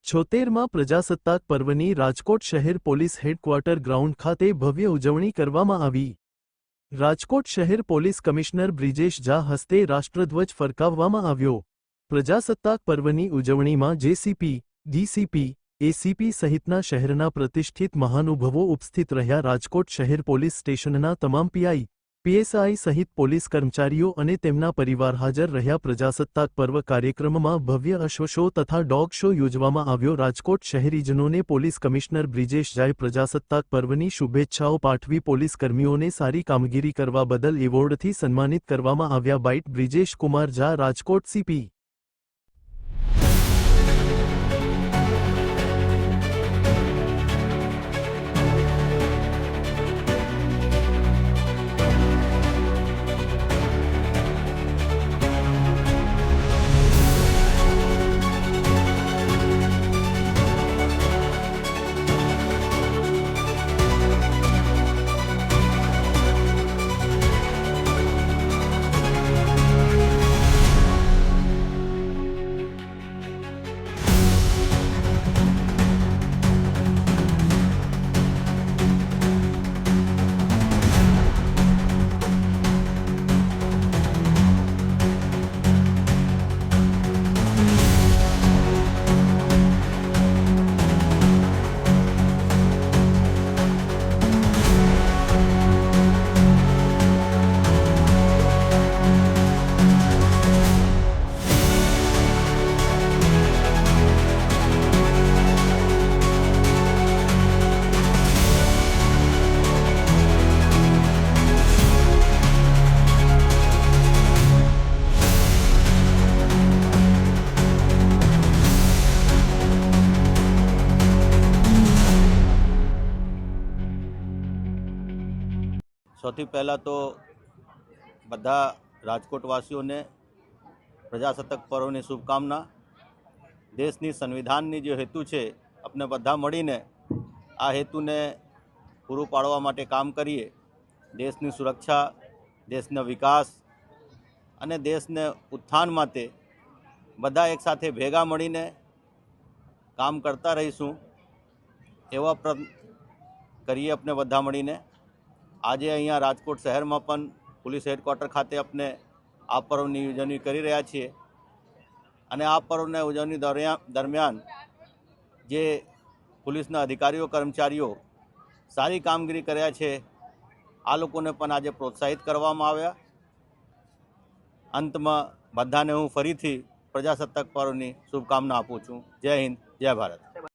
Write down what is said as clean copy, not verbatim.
76માં પ્રજાસત્તાક પર્વની રાજકોટ શહેર પોલીસ હેડક્વાર્ટર ગ્રાઉન્ડ ખાતે ભવ્ય ઉજવણી કરવામાં આવી। રાજકોટ શહેર પોલીસ કમિશનર બ્રિજેશ ઝા હસ્તે રાષ્ટ્રધ્વજ ફરકાવવામાં આવ્યો। પ્રજાસત્તાક પર્વની ઉજવણીમાં જેસીપી, ડીસીપી, એસીપી સહિતના શહેરના પ્રતિષ્ઠિત મહાનુભાવો ઉપસ્થિત રહ્યા। રાજકોટ શહેર પોલીસ સ્ટેશનના તમામ પીઆઈ, પીએસઆઈ સહિત પોલીસ કર્મચારીઓ અને તેમના પરિવાર હાજર રહ્યા। પ્રજાસત્તાક પર્વ કાર્યક્રમમાં ભવ્ય અશ્વ શો તથા ડોગ શો યોજવામાં આવ્યો। રાજકોટ શહેરીજનોને પોલીસ કમિશનર બ્રિજેશ ઝાએ પ્રજાસત્તાક પર્વની શુભેચ્છાઓ પાઠવી પોલીસ કર્મીઓને સારી કામગીરી કરવા બદલ એવોર્ડથી સન્માનિત કરવામાં આવ્યા। Bite Brijesh Kumar Jha, Rajkot CP. સૌથી પહેલાં તો બધા રાજકોટવાસીઓને પ્રજાસત્તાક પર્વની શુભકામના। દેશની સંવિધાનની જે હેતુ છે, આપણે બધા મળીને આ હેતુને પૂરું પાડવા માટે કામ કરીએ। દેશની સુરક્ષા, દેશનો વિકાસ અને દેશને ઉત્થાન માટે બધા એકસાથે ભેગા મળીને કામ કરતા રહીશું એવા પ્રયત્ન કરીએ આપણે બધા મળીને। આજે અહીંયા રાજકોટ શહેરમાં પણ પોલીસ હેડક્વાર્ટર ખાતે આપણે આ પર્વની ઉજવણી કરી રહ્યા છીએ અને આ પર્વની ઉજવણી દરમિયાન જે પોલીસના અધિકારીઓ, કર્મચારીઓ સારી કામગીરી કર્યા છે, આ લોકોને પણ આજે પ્રોત્સાહિત કરવામાં આવ્યા। અંતમાં બધાને હું ફરીથી પ્રજાસત્તાક પર્વની શુભકામના આપું છું। જય હિન્દ, જય ભારત।